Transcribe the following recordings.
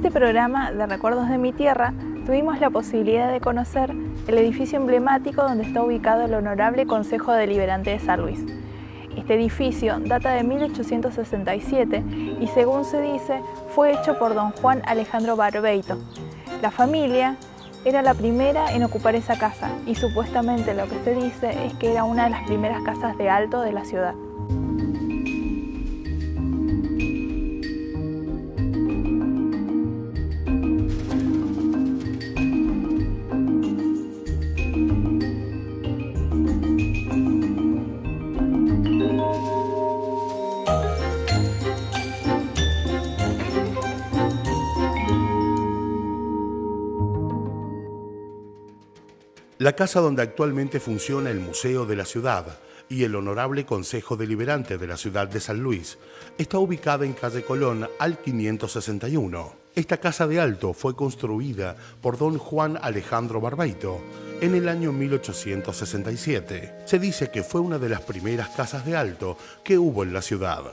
este programa de Recuerdos de mi Tierra tuvimos la posibilidad de conocer el edificio emblemático donde está ubicado el Honorable Consejo Deliberante de San Luis. Este edificio data de 1867 y, según se dice, fue hecho por don Juan Alejandro Barbeito. La familia era la primera en ocupar esa casa y supuestamente lo que se dice es que era una de las primeras casas de alto de la ciudad. La casa donde actualmente funciona el Museo de la Ciudad y el Honorable Consejo Deliberante de la Ciudad de San Luis está ubicada en calle Colón al 561. Esta casa de alto fue construida por don Juan Alejandro Barbeito en el año 1867. Se dice que fue una de las primeras casas de alto que hubo en la ciudad.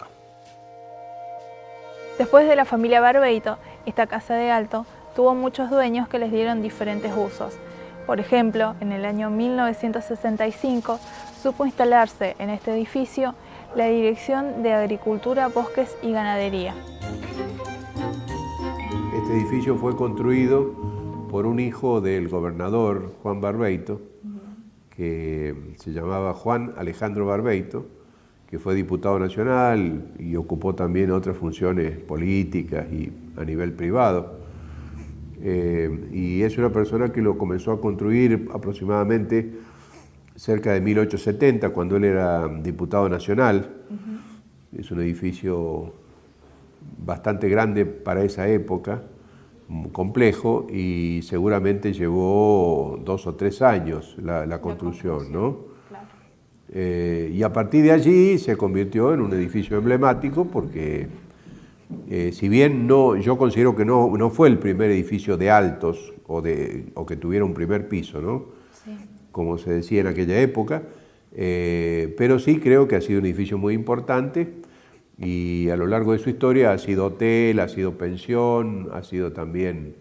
Después de la familia Barbeito, esta casa de alto tuvo muchos dueños que les dieron diferentes usos. Por ejemplo, en el año 1965 supo instalarse en este edificio la Dirección de Agricultura, Bosques y Ganadería. Este edificio fue construido por un hijo del gobernador Juan Barbeito, que se llamaba Juan Alejandro Barbeito, que fue diputado nacional y ocupó también otras funciones políticas y a nivel privado. Y es una persona que lo comenzó a construir aproximadamente cerca de 1870, cuando él era diputado nacional. Es un edificio bastante grande para esa época, complejo, y seguramente llevó 2 o 3 años la construcción, ¿no? Claro. Y a partir de allí se convirtió en un edificio emblemático porque si bien yo considero que no fue el primer edificio de altos o que tuviera un primer piso, ¿no? Sí. Como se decía en aquella época, pero sí creo que ha sido un edificio muy importante y a lo largo de su historia ha sido hotel, ha sido pensión, ha sido también,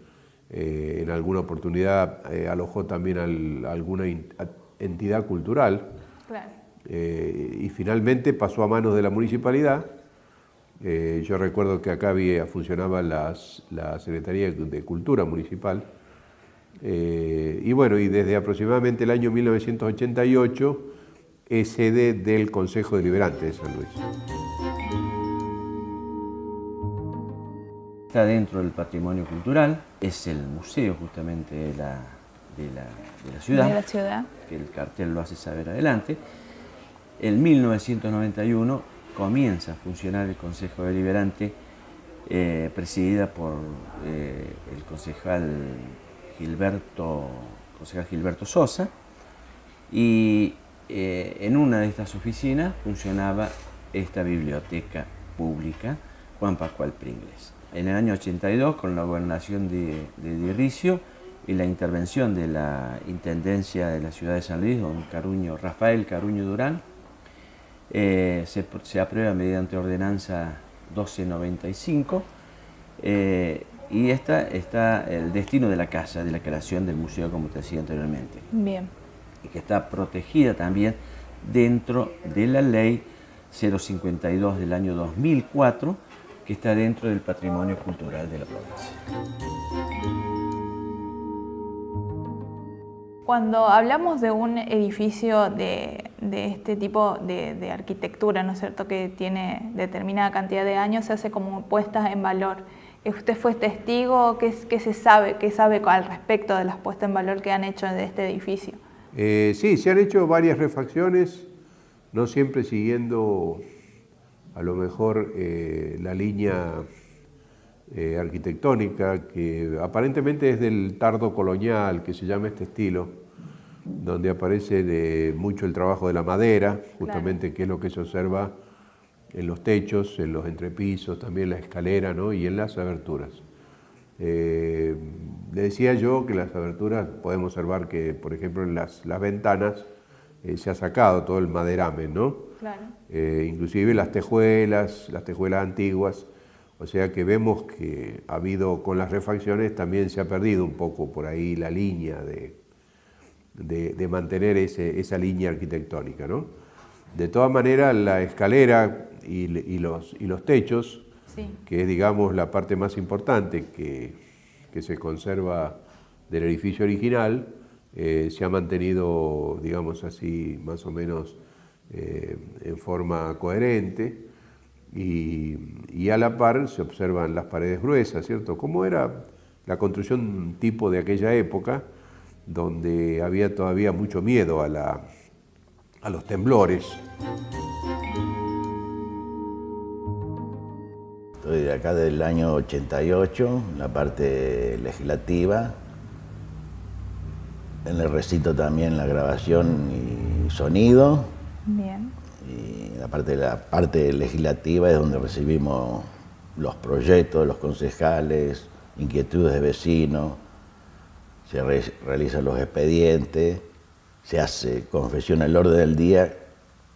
en alguna oportunidad alojó también alguna entidad cultural. Claro. Y finalmente pasó a manos de la municipalidad. Yo recuerdo que acá funcionaba la Secretaría de Cultura Municipal y bueno, y desde aproximadamente el año 1988 es sede del Consejo Deliberante de San Luis. Está dentro del patrimonio cultural, es el museo justamente de la ciudad, que el cartel lo hace saber adelante. En 1991 comienza a funcionar el Consejo Deliberante, presidida por el concejal Gilberto Sosa, y en una de estas oficinas funcionaba esta biblioteca pública, Juan Pascual Pringles. En el año 82, con la gobernación de Dirricio y la intervención de la Intendencia de la ciudad de San Luis, don Rafael Caruño Durán, se aprueba mediante ordenanza 1295 y está el destino de la casa, de la creación del museo, como te decía anteriormente. Bien. Y que está protegida también dentro de la ley 052 del año 2004, que está dentro del patrimonio cultural de la provincia. Cuando hablamos de un edificio de este tipo de arquitectura, ¿no es cierto?, que tiene determinada cantidad de años, se hace como puestas en valor. ¿Usted fue testigo? ¿Qué se sabe? ¿Qué sabe al respecto de las puestas en valor que han hecho de este edificio? Sí, se han hecho varias refacciones, no siempre siguiendo a lo mejor la línea arquitectónica, que aparentemente es del tardo colonial, que se llama este estilo, donde aparece mucho el trabajo de la madera, justamente, claro, que es lo que se observa en los techos, en los entrepisos, también la escalera, ¿no?, y en las aberturas. Le decía yo que las aberturas podemos observar que, por ejemplo, en las ventanas se ha sacado todo el maderamen, ¿no? Claro. Inclusive las tejuelas antiguas, O sea que vemos que ha habido, con las refacciones también se ha perdido un poco por ahí la línea de mantener esa línea arquitectónica, ¿no? De todas maneras, la escalera y los techos, sí, que es, digamos, la parte más importante que se conserva del edificio original, se ha mantenido, digamos así, más o menos en forma coherente, y a la par se observan las paredes gruesas, ¿cierto? Como era la construcción tipo de aquella época, donde había todavía mucho miedo a los temblores. Estoy de acá del año 88, la parte legislativa. En el recinto también la grabación y sonido. Bien. Y la parte legislativa es donde recibimos los proyectos de los concejales, inquietudes de vecinos, se realizan los expedientes, se hace confesión el orden del día,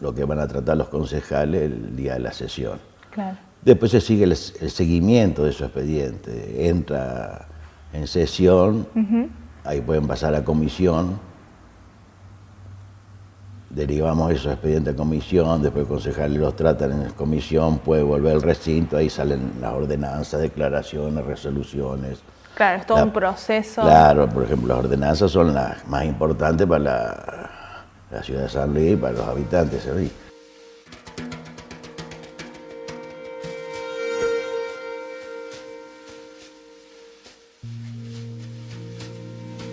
lo que van a tratar los concejales el día de la sesión. Claro. Después se sigue el seguimiento de esos expedientes, entra en sesión, ahí pueden pasar a comisión, derivamos esos expedientes a comisión, después los concejales los tratan en comisión, puede volver al recinto, ahí salen las ordenanzas, declaraciones, resoluciones. Claro, es todo un proceso. Claro, por ejemplo, las ordenanzas son las más importantes para la ciudad de San Luis y para los habitantes de San Luis.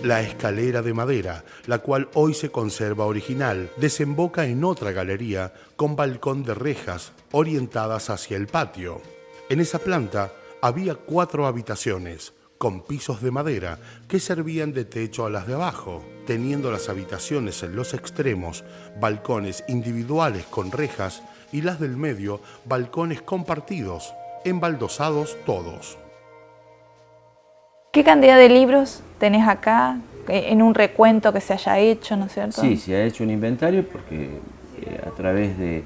La escalera de madera, la cual hoy se conserva original, desemboca en otra galería con balcón de rejas orientadas hacia el patio. En esa planta había 4 habitaciones, con pisos de madera que servían de techo a las de abajo, teniendo las habitaciones en los extremos balcones individuales con rejas y las del medio balcones compartidos, embaldosados todos. ¿Qué cantidad de libros tenés acá en un recuento que se haya hecho, ¿no es cierto? Sí, se ha hecho un inventario porque a través de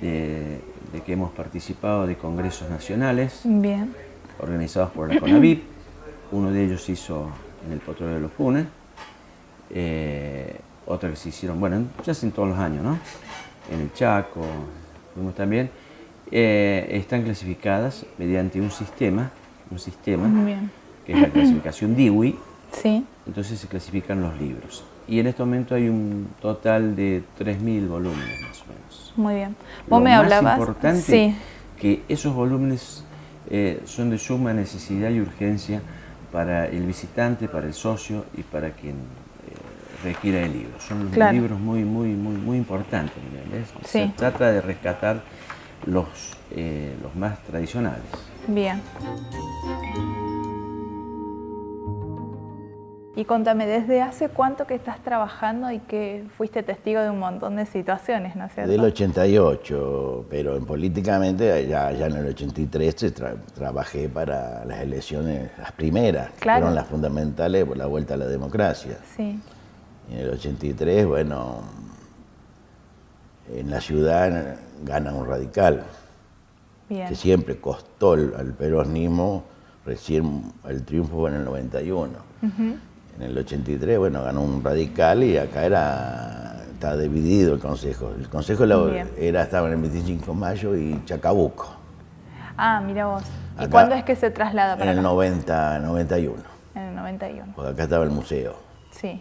que hemos participado de congresos nacionales. Bien. Organizados por la CONAVIP. Uno de ellos se hizo en el Potrero de los Funes, otra que se hicieron, bueno, ya hacen todos los años, ¿no? En el Chaco, fuimos también. Están clasificadas mediante un sistema Bien, que es la clasificación DIWI. sí. Entonces se clasifican los libros. Y en este momento hay un total de 3.000 volúmenes más o menos. Muy bien. Vos me hablabas. Lo más importante, sí, que esos volúmenes son de suma necesidad y urgencia para el visitante, para el socio y para quien requiera el libro. Son claro, libros muy importantes. ¿Ves? Sí. Se trata de rescatar los más tradicionales. Bien. Y contame, ¿desde hace cuánto que estás trabajando y que fuiste testigo de un montón de situaciones, ¿no es cierto? Del 88, pero políticamente ya en el 83 trabajé para las elecciones, las primeras, que claro, fueron las fundamentales por la vuelta a la democracia. Sí. Y en el 83, bueno, en la ciudad gana un radical, Bien. que siempre costó al peronismo, recién el triunfo fue en el 91. En el 83, bueno, ganó un radical y acá estaba dividido el Consejo. El Consejo estaba en el 25 de mayo y Chacabuco. Ah, mira vos. ¿Y Acá, cuándo es que se traslada para acá? En el 91. En el 91. Porque acá estaba el museo. Sí.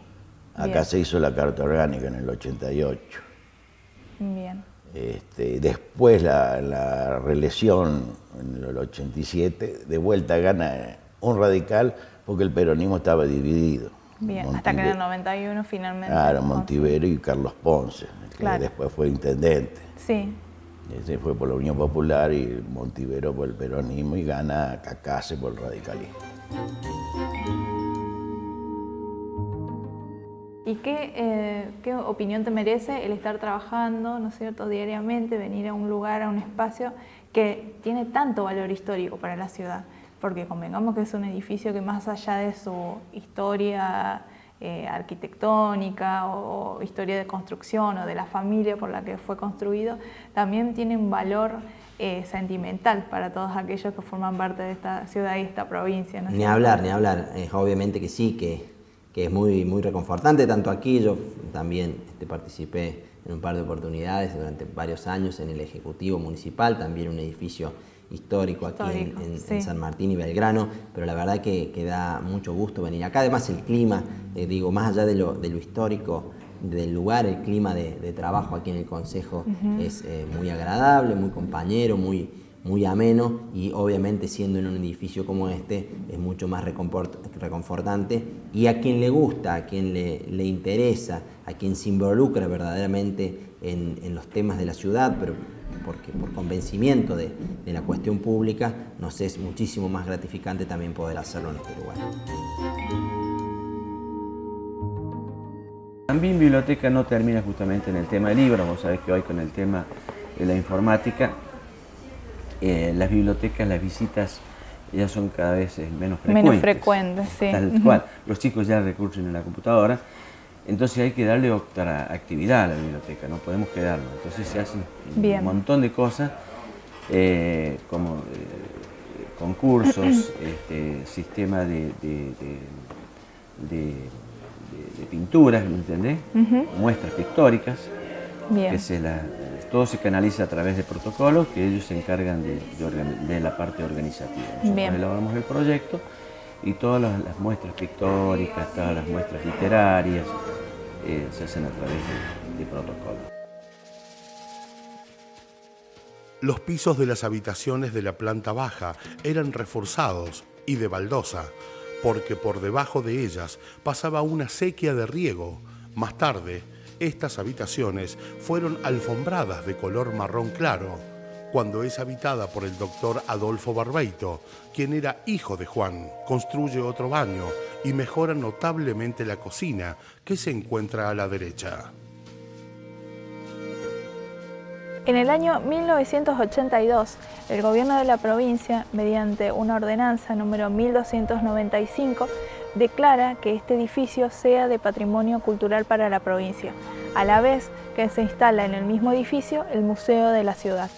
Acá bien, se hizo la Carta Orgánica en el 88. Bien. Después la reelección en el 87, de vuelta gana un radical porque el peronismo estaba dividido. Bien, hasta que en el 91 finalmente. Claro, Montivero y Carlos Ponce, que claro, después fue intendente. Sí. Ese fue por la Unión Popular y Montivero por el peronismo y gana Cacase por el radicalismo. ¿Y qué opinión te merece el estar trabajando, ¿no es cierto?, diariamente, venir a un lugar, a un espacio que tiene tanto valor histórico para la ciudad? Porque convengamos que es un edificio que más allá de su historia arquitectónica o historia de construcción o de la familia por la que fue construido, también tiene un valor sentimental para todos aquellos que forman parte de esta ciudad y esta provincia, ¿no? Ni hablar, ni hablar. Obviamente que sí, que es muy, muy reconfortante, tanto aquí, yo también participé en un par de oportunidades durante varios años en el Ejecutivo Municipal, también un edificio histórico aquí en San Martín y Belgrano, pero la verdad que da mucho gusto venir acá. Además el clima, digo, más allá de lo histórico del lugar, el clima de trabajo aquí en el Concejo es muy agradable, muy compañero, muy ameno, y obviamente siendo en un edificio como este es mucho más reconfortante, y a quien le gusta, a quien le interesa, a quien se involucra verdaderamente en los temas de la ciudad, pero porque por convencimiento de la cuestión pública, nos es muchísimo más gratificante también poder hacerlo en este lugar. También biblioteca no termina justamente en el tema de libros. Vos sabés que hoy con el tema de la informática, las bibliotecas, las visitas ya son cada vez menos frecuentes. Menos frecuentes, sí. Tal cual. Los chicos ya recurren a la computadora, entonces hay que darle otra actividad a la biblioteca, no podemos quedarnos. Entonces se hacen un montón de cosas, como concursos, sistema de pinturas, ¿me entendés? Muestras pictóricas. Bien. Todo se canaliza a través de protocolos que ellos se encargan de la parte organizativa. Nosotros elaboramos el proyecto y todas las muestras pictóricas, todas las muestras literarias se hacen a través de protocolos. Los pisos de las habitaciones de la planta baja eran reforzados y de baldosa, porque por debajo de ellas pasaba una acequia de riego. Más tarde, estas habitaciones fueron alfombradas de color marrón claro, cuando es habitada por el doctor Adolfo Barbeito, quien era hijo de Juan. Construye otro baño y mejora notablemente la cocina, que se encuentra a la derecha. En el año 1982, el gobierno de la provincia, mediante una ordenanza número 1295, declara que este edificio sea de patrimonio cultural para la provincia, a la vez que se instala en el mismo edificio el Museo de la Ciudad.